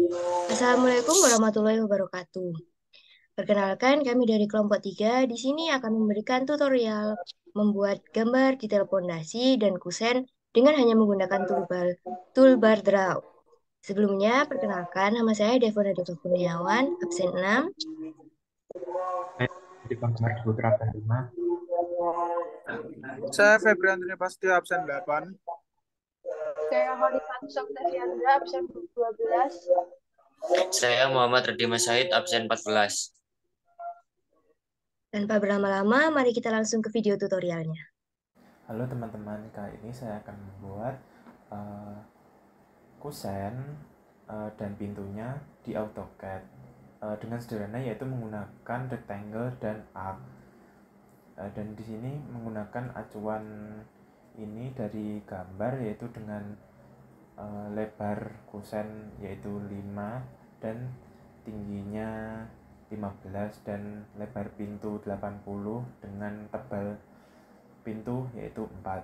Assalamualaikum warahmatullahi wabarakatuh. Perkenalkan, kami dari kelompok 3 di sini akan memberikan tutorial membuat gambar detail pondasi dan kusen dengan hanya menggunakan toolbar draw. Sebelumnya, perkenalkan nama saya Devona Dito Kurniawan, absen 6. Di Bangsa Putra absen 5. Saya Febri Andri Pastio absen 8. Saya Khalifatus Octaviandra, absen 12. Saya Muhammad Radima Said, absen 14. Tanpa berlama-lama, mari kita langsung ke video tutorialnya. Halo teman-teman, kali ini saya akan membuat kusen dan pintunya di AutoCAD dengan sederhana, yaitu menggunakan rectangle dan arc. Dan di sini menggunakan acuan ini dari gambar, yaitu dengan lebar kusen yaitu 5 dan tingginya 15 dan lebar pintu 80 dengan tebal pintu yaitu 4.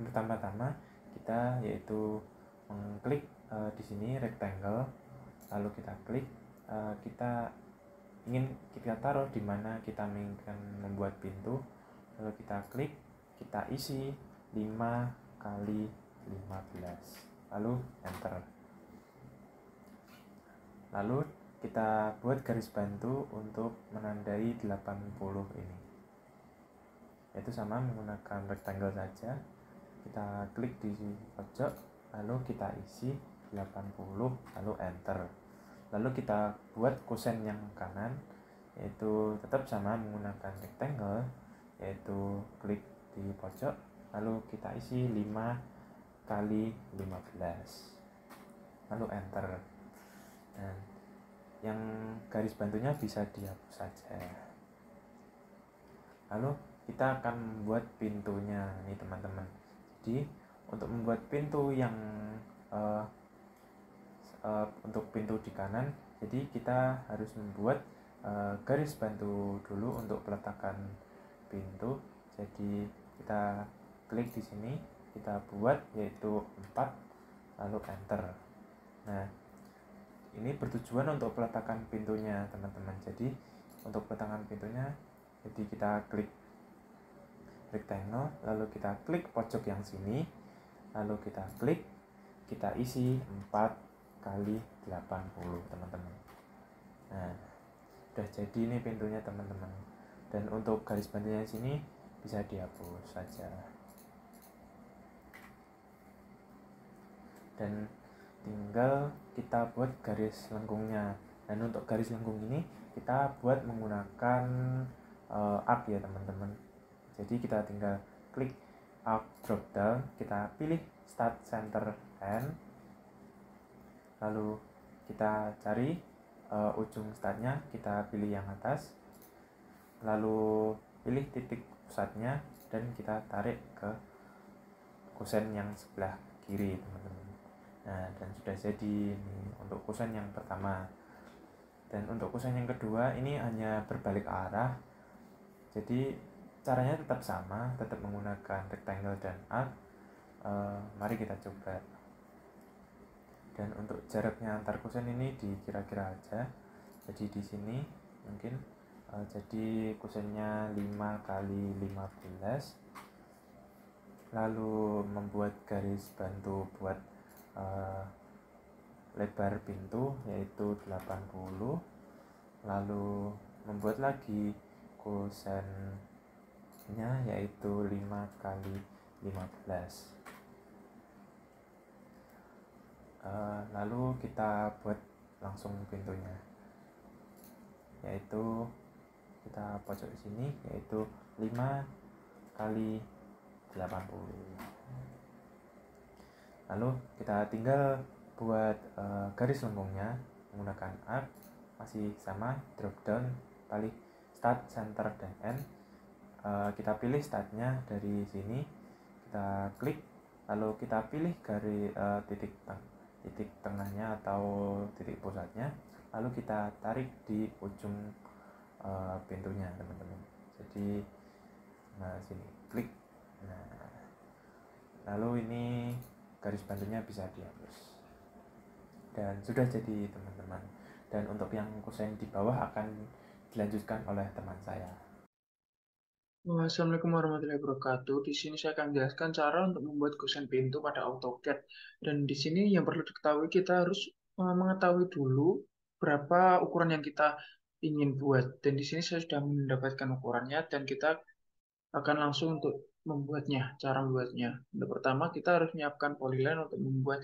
Pertama-tama kita yaitu mengklik di sini rectangle, lalu kita klik, kita ingin kita taruh di mana kita inginkan membuat pintu, lalu kita klik, kita isi 5 kali 15, lalu enter. Lalu kita buat garis bantu untuk menandai 80 ini, yaitu sama menggunakan rectangle saja. Kita klik di pojok, lalu kita isi 80, lalu enter. Lalu kita buat kusen yang kanan, yaitu tetap sama menggunakan rectangle, yaitu klik di pojok, lalu kita isi 5 kali 15, lalu enter. Dan yang garis bantunya bisa dihapus saja. Lalu kita akan membuat pintunya nih teman-teman. Jadi untuk membuat pintu yang untuk pintu di kanan, jadi kita harus membuat garis bantu dulu untuk peletakan pintu. Jadi kita klik di sini, kita buat yaitu 4, lalu enter. Nah, ini bertujuan untuk peletakan pintunya teman-teman. Jadi untuk peletakan pintunya, jadi kita klik rectangle, lalu kita klik pojok yang sini, lalu kita klik, kita isi 4 kali 80 teman-teman. Nah, udah jadi ini pintunya teman-teman. Dan untuk garis bantunya sini bisa dihapus saja. Dan tinggal kita buat garis lengkungnya. Dan untuk garis lengkung ini kita buat menggunakan arc ya teman-teman. Jadi kita tinggal klik arc drop down, kita pilih start center end, lalu kita cari ujung startnya, kita pilih yang atas, lalu pilih titik pusatnya dan kita tarik ke kusen yang sebelah kiri teman-teman. Nah, dan sudah jadi ini untuk kusen yang pertama. Dan untuk kusen yang kedua ini hanya berbalik arah. Jadi caranya tetap sama, tetap menggunakan rectangle dan arc. Mari kita coba. Dan untuk jaraknya antar kusen ini dikira-kira aja. Jadi di sini mungkin jadi kusennya 5 kali 15. Lalu membuat garis bantu buat lebar pintu yaitu 80, lalu membuat lagi kusennya yaitu 5 kali 15. Lalu kita buat langsung pintunya, yaitu kita pojok di sini yaitu 5 kali 80. Lalu kita tinggal buat garis lengkungnya menggunakan arc, masih sama, drop down, pilih start, center, dan end. Kita pilih startnya dari sini, kita klik, lalu kita pilih garis titik tengahnya atau titik pusatnya, lalu kita tarik di ujung pintunya teman-teman. Jadi sini klik. Nah, lalu ini garis bantunya bisa dihapus. dan sudah jadi teman-teman. Dan untuk yang kusen di bawah akan dilanjutkan oleh teman saya. Assalamualaikum warahmatullahi wabarakatuh. Di sini saya akan menjelaskan cara untuk membuat kusen pintu pada AutoCAD. Dan di sini yang perlu diketahui, kita harus mengetahui dulu berapa ukuran yang kita ingin buat. Dan di sini saya sudah mendapatkan ukurannya dan kita akan langsung untuk membuatnya, cara membuatnya. Untuk pertama, kita harus menyiapkan polyline untuk membuat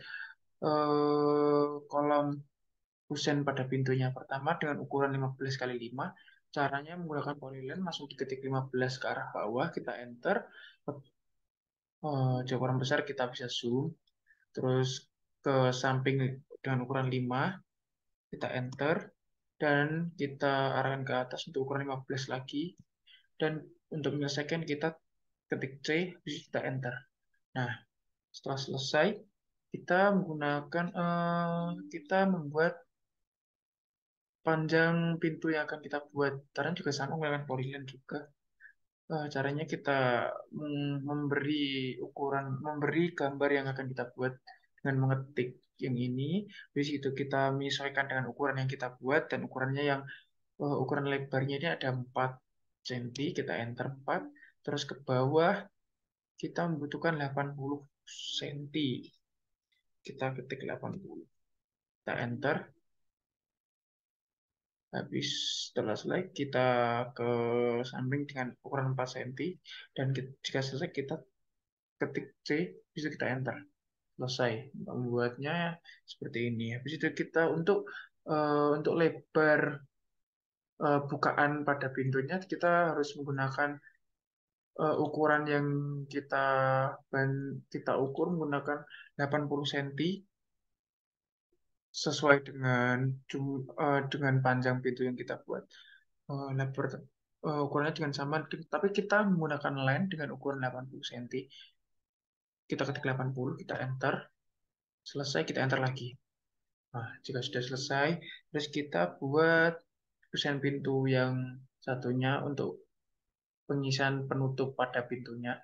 kolom kusen pada pintunya. Pertama dengan ukuran 15 kali 5. Caranya menggunakan polyline, langsung diketik 15 ke arah bawah, kita enter. Di ukuran besar kita bisa zoom. Terus ke samping dengan ukuran 5, kita enter. Dan kita arahkan ke atas untuk ukuran 15 lagi. Dan untuk menyelesaikan kita ketik C, kita enter. Nah, setelah selesai, kita menggunakan, kita membuat panjang pintu yang akan kita buat. Caranya juga sama menggunakan polyline juga. Caranya kita memberi gambar yang akan kita buat dengan mengetik yang ini. Di situ kita menyesuaikan dengan ukuran yang kita buat dan ukurannya yang ukuran lebarnya ini ada 4 cm, kita enter 4. Terus ke bawah kita membutuhkan 80 cm. Kita ketik 80. Kita enter. Habis setelah selesai kita ke samping dengan ukuran 4 cm dan jika selesai kita ketik C, bisa kita enter. Selesai. Membuatnya seperti ini. Habis itu kita untuk lebar bukaan pada pintunya kita harus menggunakan ukuran yang kita kita ukur menggunakan 80 cm sesuai dengan panjang pintu yang kita buat. Lebar ukurannya dengan sama, tapi kita menggunakan line dengan ukuran 80 cm. Kita ketik 80, kita enter. Selesai, kita enter lagi. Nah, jika sudah selesai, terus kita buat desain pintu yang satunya untuk pengisian penutup pada pintunya.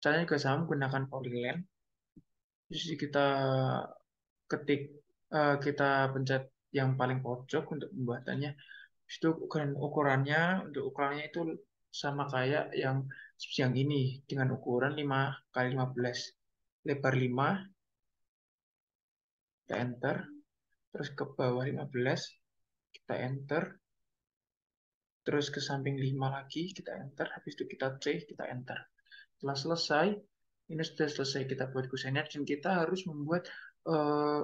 Caranya juga sama, menggunakan polyline. Terus ketik, kita pencet yang paling pojok untuk pembuatannya. Itu untuk ukurannya itu sama kayak yang ini dengan ukuran 5 kali 15. Lebar 5, kita enter. Terus ke bawah 15, kita enter. Terus ke samping 5 lagi, kita enter. Habis itu kita C, kita enter. Setelah selesai, ini sudah selesai kita buat kusennya, dan kita harus membuat eh,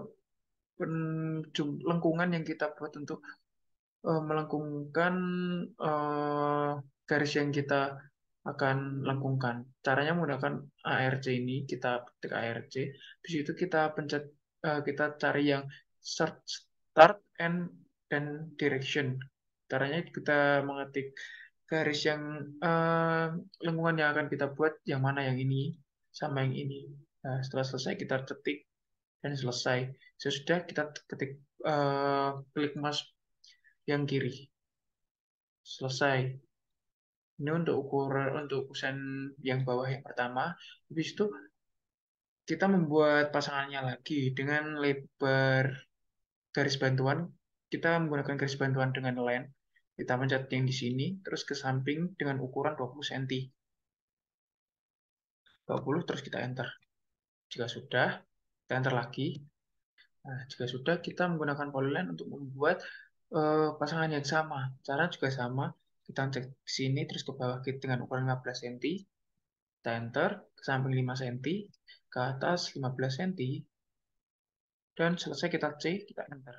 lengkungan yang kita buat untuk melengkungkan garis yang kita akan lengkungkan. Caranya menggunakan ARC ini, kita ketik ARC. Di situ kita pencet, kita cari yang start and dan direction. Caranya kita mengetik garis yang lengkungan yang akan kita buat, yang mana yang ini sama yang ini. Nah, setelah selesai kita ketik dan selesai. Sesudah kita ketik klik mouse yang kiri. Selesai. Ini untuk kusen yang bawah yang pertama. Habis itu kita membuat pasangannya lagi dengan lebar garis bantuan. Kita menggunakan garis bantuan dengan line. Kita pencet yang di sini, terus ke samping dengan ukuran 20 cm. 20, terus kita enter. Jika sudah, kita enter lagi. Nah, jika sudah, kita menggunakan polyline untuk membuat pasangan yang sama. Cara juga sama. Kita cek ke sini, terus ke bawah dengan ukuran 15 cm. Kita enter, ke samping 5 cm, ke atas 15 cm, dan selesai kita C, kita enter.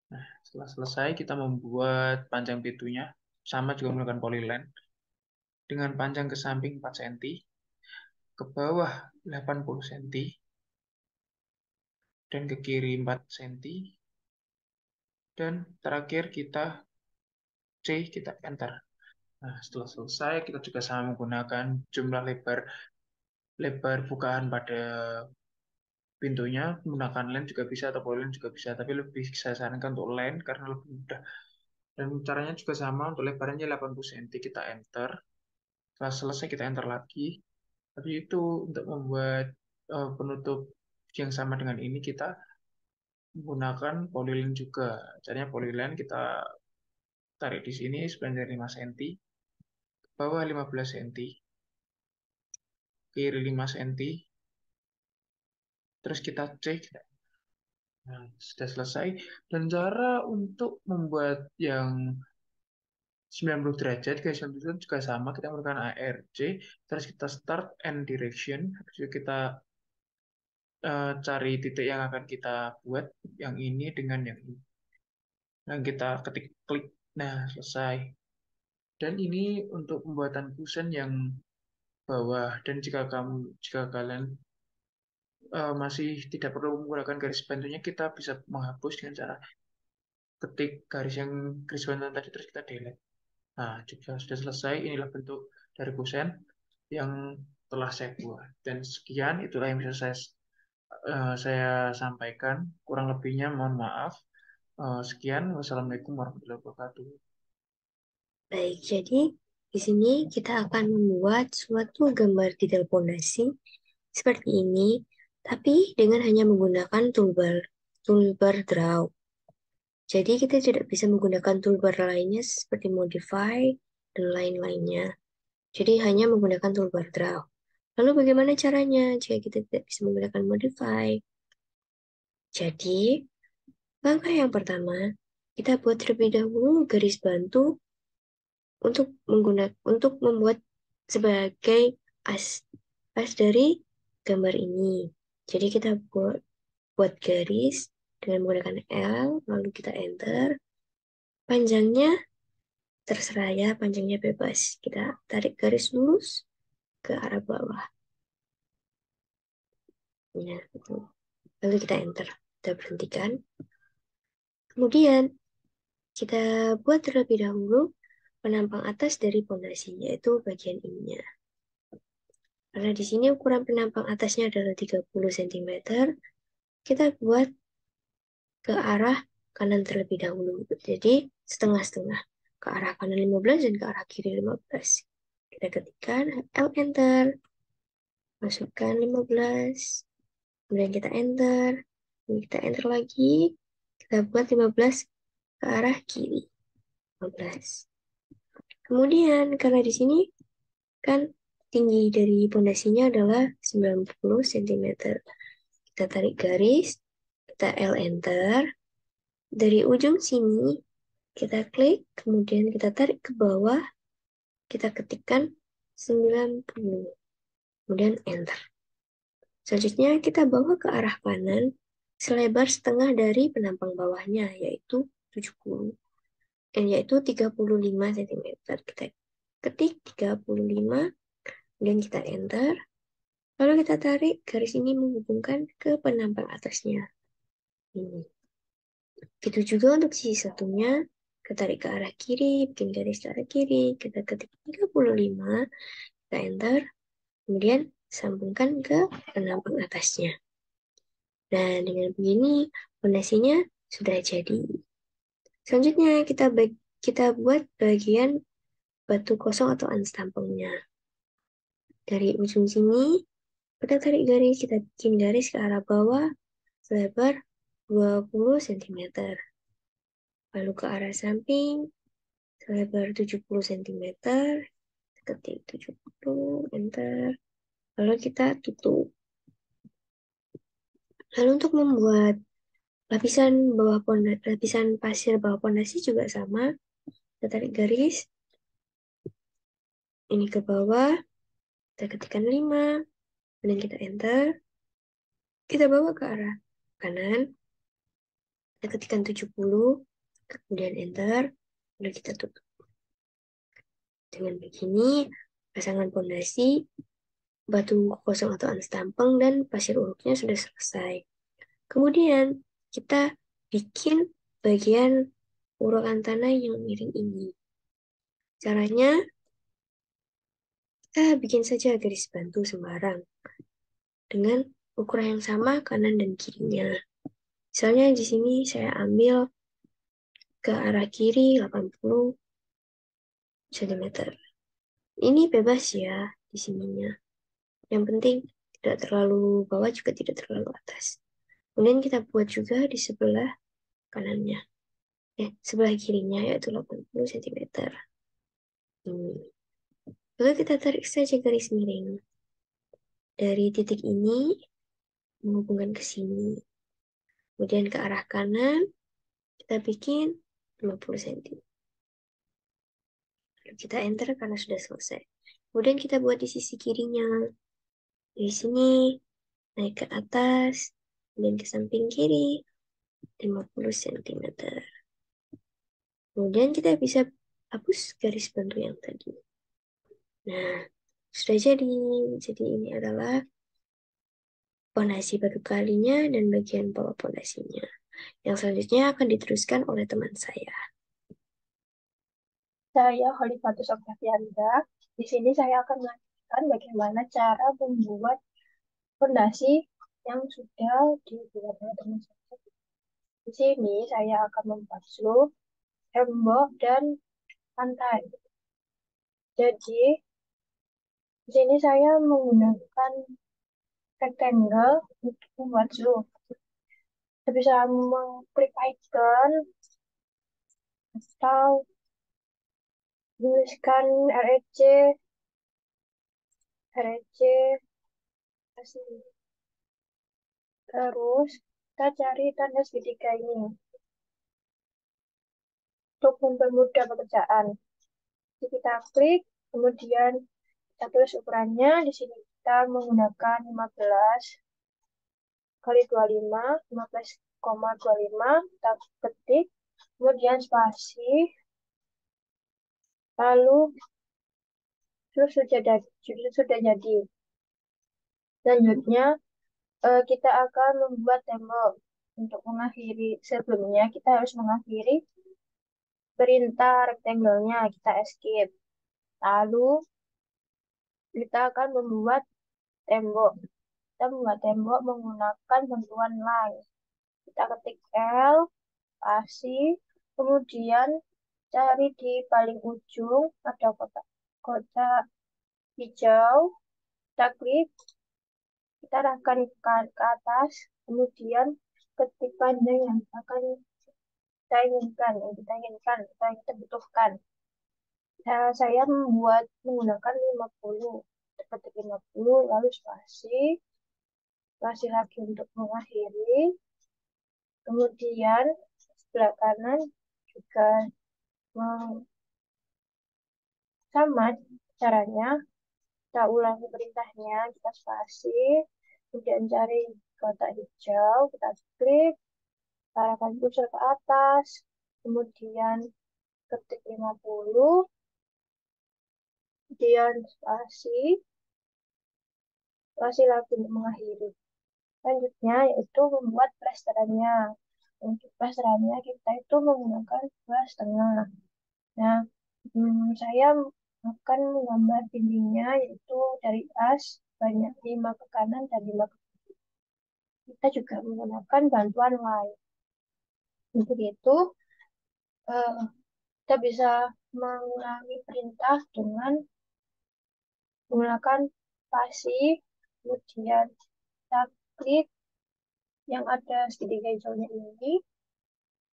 Nah, setelah selesai, kita membuat panjang pintunya. Sama juga menggunakan polyline. Dengan panjang ke samping 4 cm, ke bawah 80 cm, dan ke kiri 4 cm, dan terakhir kita C, kita enter. Nah, setelah selesai, kita juga sama menggunakan jumlah lebar bukaan pada pintunya. Menggunakan line juga bisa, atau polyline juga bisa, tapi lebih saya sarankan untuk line karena lebih mudah. Dan caranya juga sama, untuk lebarnya 80 cm, kita enter. Setelah selesai, kita enter lagi. Tapi itu untuk membuat penutup yang sama dengan ini, kita menggunakan polyline juga. Caranya polyline kita tarik di sini sepanjang 5 cm, bawah 15 cm, kiri 5 cm, terus kita cek. Nah, sudah selesai. Dan cara untuk membuat yang 90 derajat, garis bantu juga sama. Kita menggunakan ARC, terus kita start and direction. Habis itu kita cari titik yang akan kita buat, yang ini dengan yang ini. Dan kita ketik klik. Nah, selesai. Dan ini untuk pembuatan kusen yang bawah. Dan jika kalian masih tidak perlu menggunakan garis bantunya, kita bisa menghapus dengan cara ketik garis bantuan tadi terus kita delete. Nah, jika sudah selesai, inilah bentuk dari kusen yang telah saya buat. Dan sekian, itulah yang bisa saya sampaikan. Kurang lebihnya mohon maaf. Sekian, wassalamualaikum warahmatullahi wabarakatuh. Baik, jadi di sini kita akan membuat suatu gambar detail pondasi seperti ini, tapi dengan hanya menggunakan toolbar draw. Jadi kita tidak bisa menggunakan toolbar lainnya seperti modify dan lain-lainnya. Jadi hanya menggunakan toolbar draw. Lalu bagaimana caranya jika kita tidak bisa menggunakan modify? Jadi langkah yang pertama, kita buat terlebih dahulu garis bantu untuk membuat sebagai as dari gambar ini. Jadi kita buat garis dengan menggunakan L, lalu kita enter. Panjangnya terserah ya, panjangnya bebas. Kita tarik garis lurus ke arah bawah. Ya, betul. Lalu kita enter. Kita berhentikan. Kemudian kita buat terlebih dahulu penampang atas dari pondasi, yaitu bagian ininya. Karena di sini ukuran penampang atasnya adalah 30 cm, kita buat ke arah kanan terlebih dahulu. Jadi setengah-setengah. Ke arah kanan 15 dan ke arah kiri 15. Kita ketikkan L enter. Masukkan 15. Kemudian kita enter. Kemudian kita enter lagi. Kita buat 15 ke arah kiri. 15. Kemudian karena di sini kan tinggi dari pondasinya adalah 90 cm. Kita tarik garis, kita L enter. Dari ujung sini kita klik, kemudian kita tarik ke bawah, kita ketikkan 90. Kemudian enter. Selanjutnya kita bawa ke arah kanan selebar setengah dari penampang bawahnya, yaitu 70. Yaitu 35 cm. Kita ketik 35, kemudian kita enter. Lalu kita tarik garis ini menghubungkan ke penampang atasnya. Ini. Begitu juga untuk sisi satunya, kita tarik ke arah kiri, bikin garis ke arah kiri, kita ketik 35, kita enter, kemudian sambungkan ke penampang atasnya. Nah, dengan begini, fondasinya sudah jadi. Selanjutnya, kita buat bagian batu kosong atau unstampingnya. Dari ujung sini, kita tarik garis, kita bikin garis ke arah bawah, selebar 20 cm. Lalu ke arah samping, selebar 70 cm, ketik 70, enter, lalu kita tutup. Lalu untuk membuat lapisan pasir bawah pondasi juga sama. Kita tarik garis, ini ke bawah, kita ketikkan 5, kemudian kita enter, kita bawa ke arah kanan, kita ketikkan 70, kemudian enter, lalu kita tutup. Dengan begini, pasangan pondasi, batu kosong atau unstamping, dan pasir uruknya sudah selesai. Kemudian, kita bikin bagian urukan tanah yang miring ini. Caranya, kita bikin saja garis bantu sembarang dengan ukuran yang sama kanan dan kirinya. Misalnya di sini saya ambil ke arah kiri 80 cm. Ini bebas ya di sininya. Yang penting tidak terlalu bawah juga tidak terlalu atas. Kemudian kita buat juga di sebelah kanannya. Sebelah kirinya yaitu 80 cm. Lalu kita tarik saja garis miring. Dari titik ini menghubungkan ke sini. Kemudian ke arah kanan kita bikin 50 cm. Lalu kita enter karena sudah selesai. Kemudian kita buat di sisi kirinya. Di sini naik ke atas, kemudian ke samping kiri 50 cm. Kemudian kita bisa hapus garis bantu yang tadi. Nah, sudah jadi. Jadi ini adalah pondasi batu kalinya dan bagian bawah pondasinya. Yang selanjutnya akan diteruskan oleh teman saya. Saya Holifatus Oktavianda. Di sini saya akan mengajarkan bagaimana cara membuat fondasi yang sudah dibuat oleh teman saya. Di sini saya akan membasuh tembok dan lantai. Jadi, di sini saya menggunakan rectangle untuk membuat roof. Kita bisa mengklik icon atau tuliskan REC asli. Terus kita cari tanda segitiga ini untuk mempermudah pekerjaan. Jadi kita klik, kemudian kita tulis ukurannya. Di sini kita menggunakan 15 kali 25, 15,25, kita ketik, kemudian spasi, lalu terus sudah jadi. Selanjutnya kita akan membuat tembok. Untuk mengakhiri sebelumnya kita harus mengakhiri perintah rectangle-nya, kita escape. Lalu kita akan membuat tembok. Kita membuat tembok menggunakan bantuan line. Kita ketik L, spasi, kemudian cari di paling ujung ada kotak hijau, kita klik, kita arahkan ke atas, kemudian ketik panjang yang akan yang kita butuhkan. Nah, saya membuat menggunakan 50. Ketik 50, lalu spasi, spasi lagi untuk mengakhiri. Kemudian sebelah kanan juga sama caranya. Kita ulangi perintahnya, kita spasi, kemudian cari kotak hijau, kita klik, arahkan kursor ke atas, kemudian ketik 50, kemudian spasi, spasi lagi untuk mengakhiri. Selanjutnya yaitu membuat plesterannya. Untuk plesterannya kita itu menggunakan 2,5. Nah, saya akan menggambar dindingnya yaitu dari as banyak 5 ke kanan dan 5 ke kiri. Kita juga menggunakan bantuan lain. Untuk itu, eh, kita bisa mengulangi perintah dengan menggunakan spasi, kemudian kita klik yang ada segitiga hijaunya ini,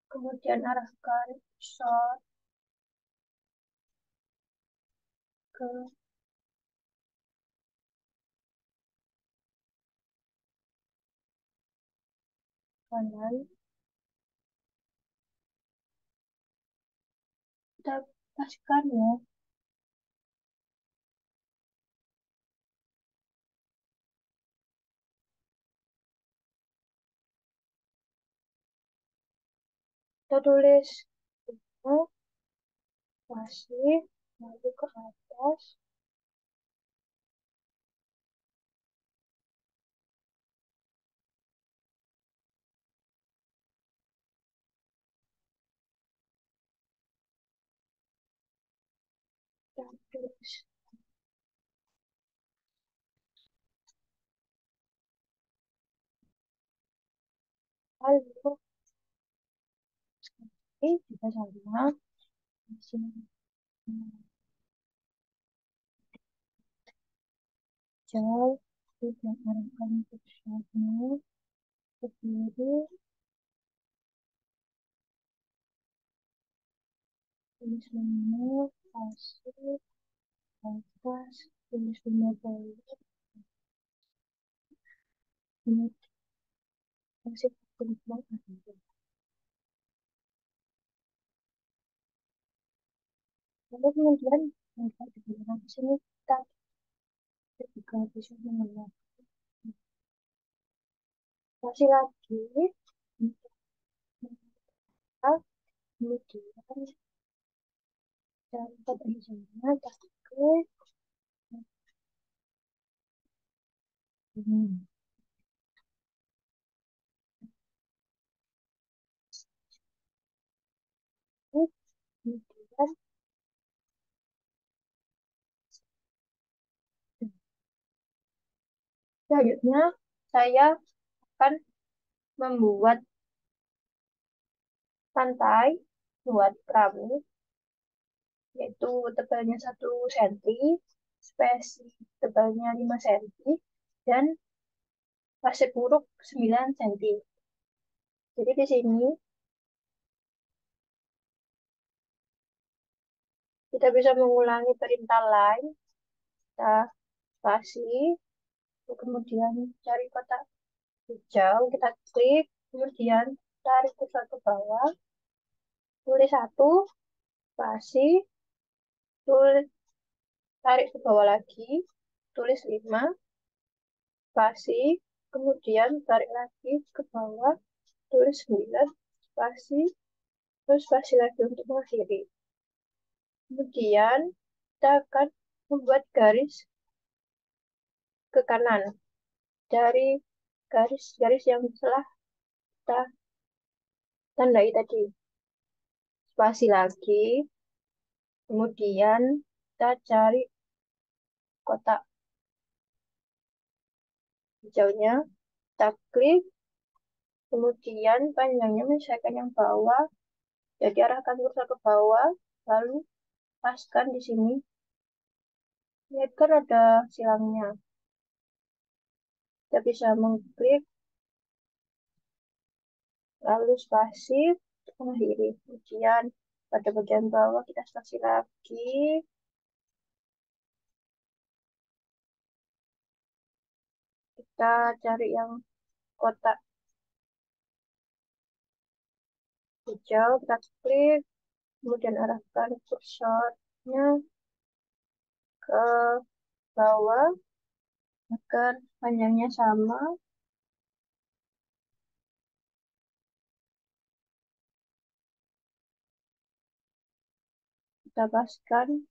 kemudian arahkan kursor ke kanan, kita paskan ya. Kita tulis masih lalu ke atas, kita tulis lalu ini juga sama masih jauh, tidak arahkan kursornya berdiri, tulis nama, pasir, atas, tulis nama balik, ini kasih tulis nama. Lalu kemudian mereka di belakang sini kita juga bisa mengenal. Masih lagi, kita kemudian cari pekerjaannya, tapi ini. Kemudian selanjutnya saya akan membuat pantai buat perahu, yaitu tebalnya 1 cm, spesi tebalnya 5 cm, dan pasir buruk 9 cm. Jadi di sini kita bisa mengulangi perintah lain, kita kasih, kemudian cari kotak hijau, kita klik, kemudian tarik kursor ke bawah, tulis 1, spasi, tulis, tarik ke bawah lagi, tulis 5, spasi, kemudian tarik lagi ke bawah, tulis 9, spasi, terus spasi lagi untuk mengakhiri. Kemudian kita akan membuat garis ke kanan dari garis-garis yang telah kita tandai tadi. Spasi lagi, kemudian kita cari kotak hijaunya, kita klik, kemudian panjangnya menyesuaikan yang bawah, jadi arahkan kursor ke bawah, lalu paskan di sini. Lihat kan ada silangnya. Kita bisa mengklik, lalu spasi, mengakhiri. Kemudian pada bagian bawah kita spasi lagi, kita cari yang kotak hijau, kita klik, kemudian arahkan kursornya ke bawah agar panjangnya sama. Kita paskan.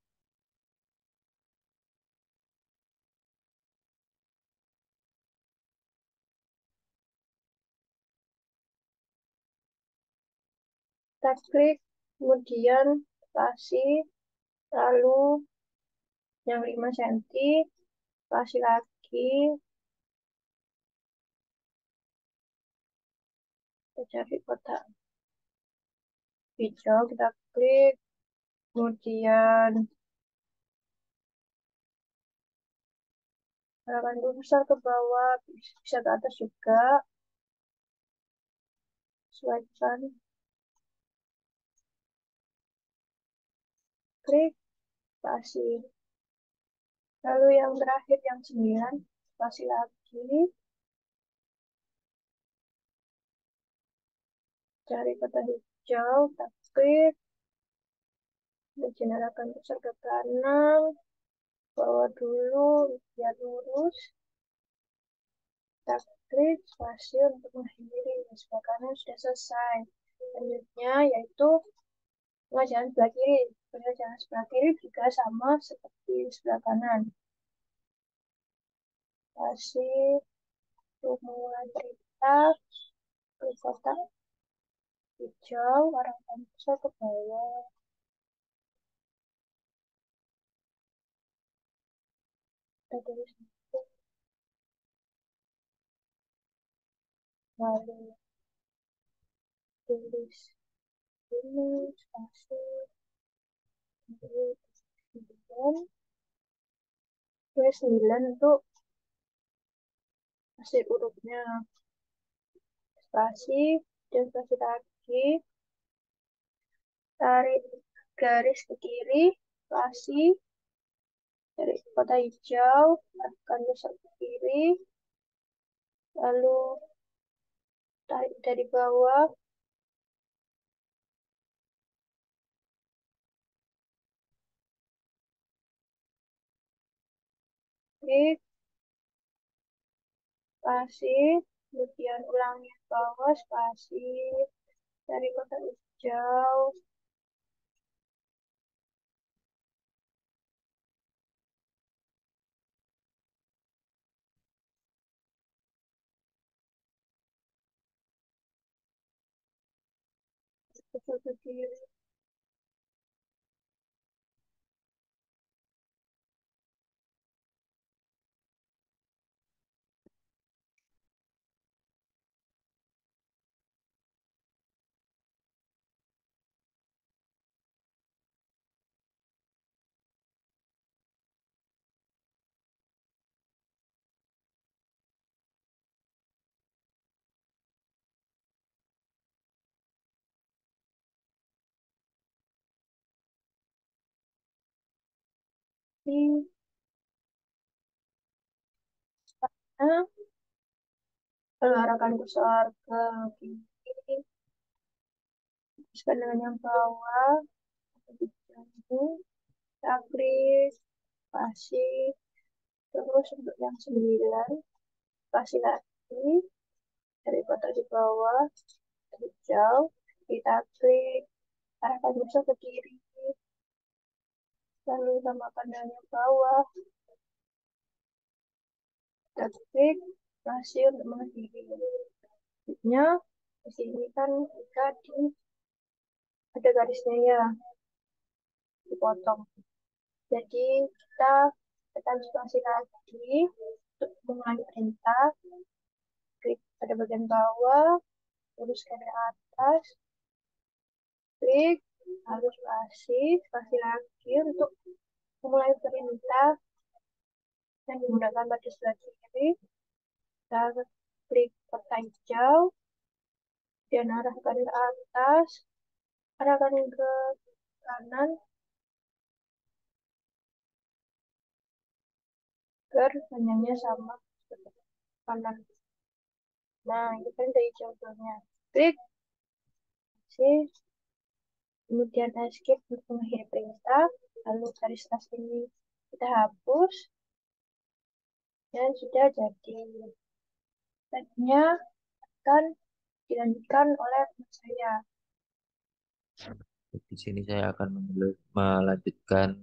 Kita klik, kemudian spasi, lalu yang 5 cm, spasi lagi, kita cari kotak hijau, kita klik, kemudian arahkan kursor ke bawah, bisa ke atas juga, sesuaikan, klik, spasi. Lalu yang terakhir yang 9, spasi lagi, cari kotak hijau, kita klik, kemudian arahkan kursor ke kanan, bawah dulu biar lurus, kita klik spasi untuk mengakhiri. Sebelah kanan sudah selesai. Selanjutnya yaitu pengajaran sebelah kiri. Pengajaran sebelah kiri juga sama seperti sebelah kanan. Spasi untuk memulai cerita, klik kotak hijau, arahkan kursor ke bawah, kita tulis lalu tulis ini spasi, kemudian tulis 9 untuk hasil hurufnya. spasi, dan spasi lagi, tarik garis ke kiri, spasi, dari kotak hijau, arahkan besar ke kiri, lalu tarik dari bawah, klik, spasi, kemudian ulangi bawah, spasi, dari kotak hijau, besar ke kiri. Ini, nah, lalu arahkan besar ke kiri, teruskan dengan yang bawah, hijau, kita klik, spasi, terus untuk yang 9, spasi lagi, dari kotak di bawah, hijau, kita klik, arahkan besar ke kiri, lalu samakan dengan yang bawah, kita klik, spasi untuk mengakhiri. Selanjutnya, di sini kan jika ada garisnya ya, dipotong. Jadi kita tekan spasi lagi untuk mengulangi perintah, klik pada bagian bawah, terus ke atas, klik, lalu spasi lagi untuk memulai perintah dan menggunakan pada sebelah kiri, kita klik kotak hijau dan arahkan ke atas, arahkan ke kanan agar panjangnya sama seperti kanan. Nah, itu kan dari contohnya. Klik, sih, kemudian escape untuk mengakhiri perintah, lalu garis tas ini kita hapus, dan sudah jadi. Selanjutnya akan dilanjutkan oleh teman saya. Di sini saya akan melanjutkan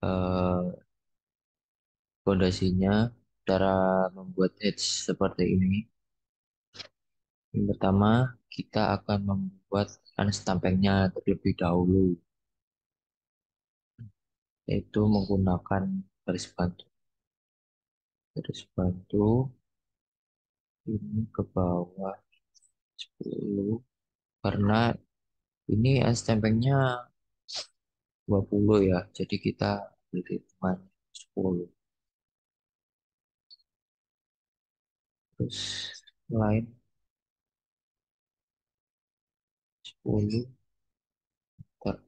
eh, fondasinya, cara membuat edge seperti ini. Yang pertama, kita akan membuat unstampingnya terlebih dahulu, yaitu menggunakan garis bantu. Garis bantu ini ke bawah 10, karena ini unstampingnya 20 ya, jadi kita beri hitungan 10. Terus lain 10. Ter-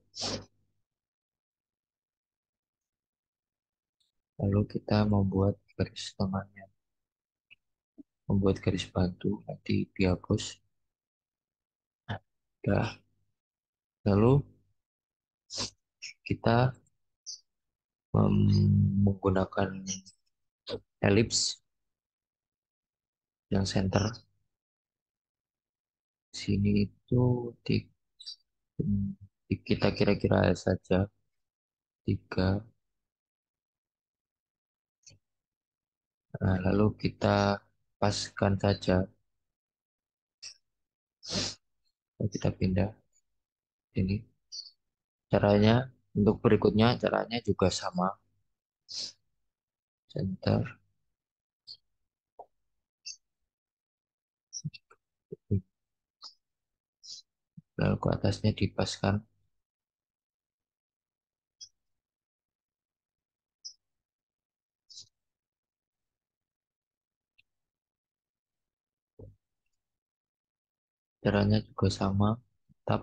Lalu kita membuat garis tengahnya, membuat garis bantu, nanti dihapus. Nah, udah. Lalu kita menggunakan elips yang center sini itu di, kita kira-kira saja 3. Nah, lalu kita paskan saja, lalu kita pindah ini. Caranya untuk berikutnya, caranya juga sama, center, lalu ke atasnya dipaskan. Caranya juga sama, tetap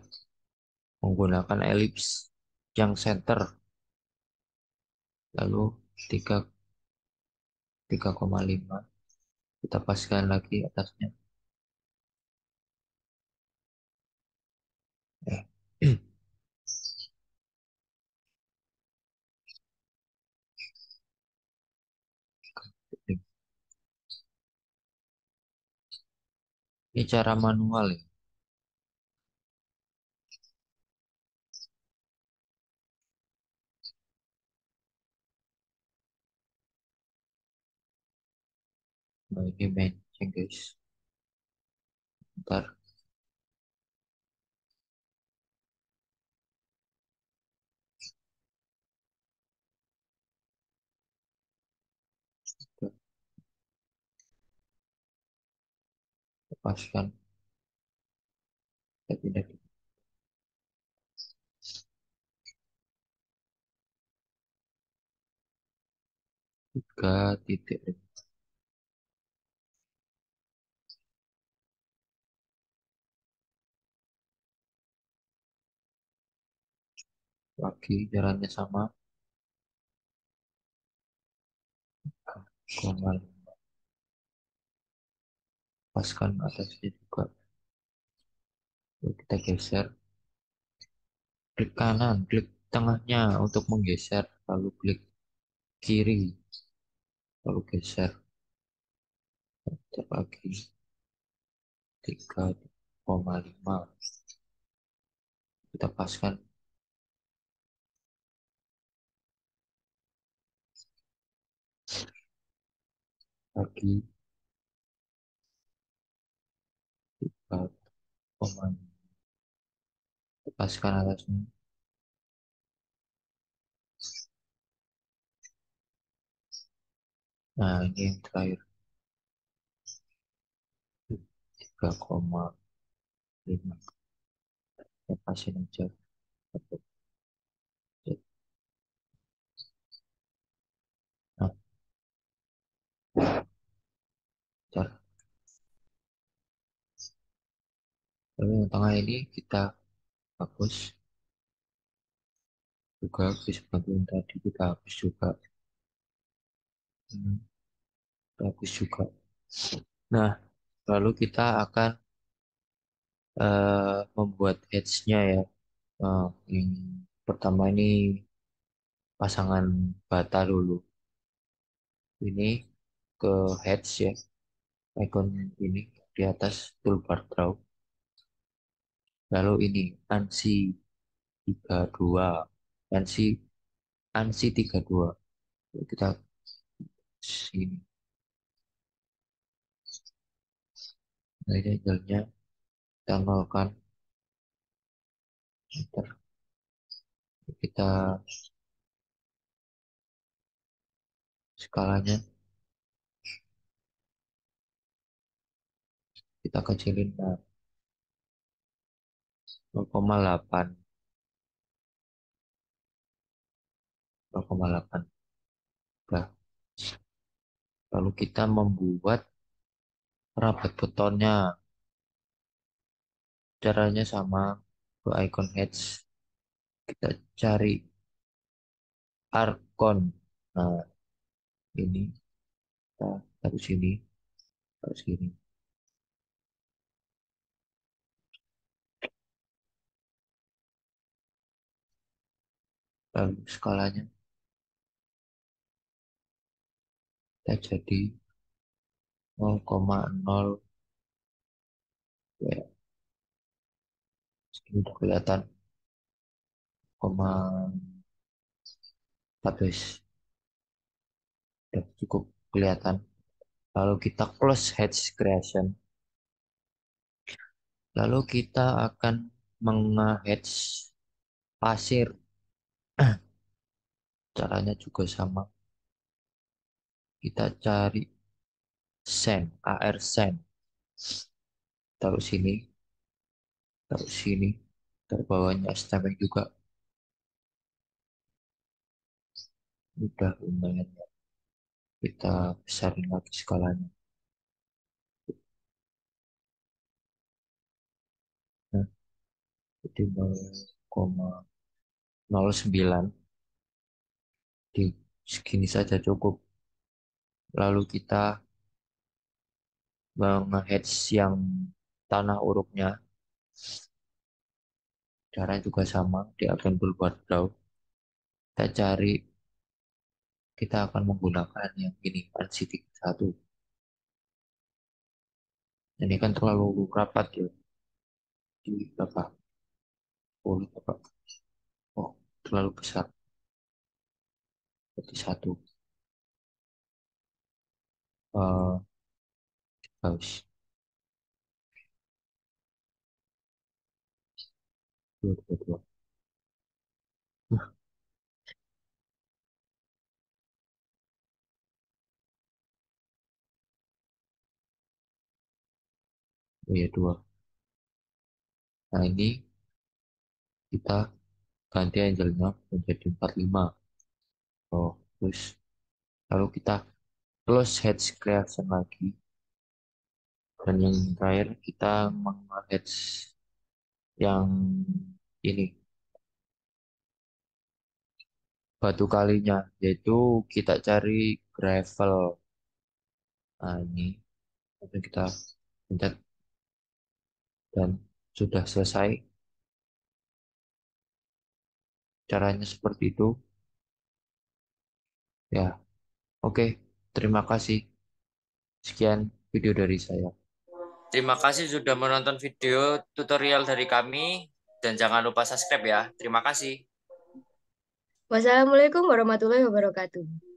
menggunakan elips yang center, lalu 3 3,5 kita paskan lagi atasnya. Eh, Ini cara manual ya. Nah, ini matching guys. Ntar kita lepaskan. Kita pindah ke 3 titik lagi, jalannya sama. Koma, lepaskan atasnya juga. Lalu kita geser. Klik kanan, klik tengahnya untuk menggeser. Lalu klik kiri, lalu geser. Geser lagi 3,5 kita paskan lagi 3,5 paskan atasnya. Nah, ini yang terakhir 3,5 kita pasin aja. Nah, cara lalu yang tengah ini kita hapus juga, seperti yang tadi kita hapus juga. Hmm, kita hapus juga. Nah, lalu kita akan membuat edge-nya ya. Yang pertama ini pasangan bata dulu. Ini ke heads ya, icon ini di atas toolbar draw. Lalu ini ANSI 32, ANSI ANSI 32. Kita sini. Nah, ini angle-nya kita nolkan. Ntar kita skalanya kita kecilin, nah, 0,8 0,8. Nah, lalu kita membuat rabat betonnya. Caranya sama, ke icon heads kita cari Arkon. Nah, ini kita taruh sini, taruh sini. Lalu skalanya kita jadi 0,0 ya, segini udah kelihatan 0,14 udah cukup kelihatan. Lalu kita close heads creation. Lalu kita akan meng-heads pasir. Caranya juga sama. Kita cari sand, AR sand. Taruh sini, taruh sini. Terbawahnya STM juga. Udah lumayan ya. Kita besarin lagi skalanya. Jadi 0,09 di segini saja cukup. Lalu kita meng-hatch yang tanah urupnya, caranya juga sama di agen Bulwark. Kita cari, kita akan menggunakan yang ini, NC31. Ini kan terlalu rapat ya, di berapa? 10 apa? Oh, terlalu besar. Jadi satu. Bagus. Dua, dua, dua. Oh ya, dua. Nah, ini kita ganti angelnya menjadi 45. Oh, terus lalu kita close hedge creation lagi. Dan yang terakhir kita meng-hedge yang ini, batu kalinya, yaitu kita cari gravel. Nah, ini lalu kita pencet dan sudah selesai. Caranya seperti itu. Ya, oke. Terima kasih. Sekian video dari saya. Terima kasih sudah menonton video tutorial dari kami dan jangan lupa subscribe ya. Terima kasih. Wassalamualaikum warahmatullahi wabarakatuh.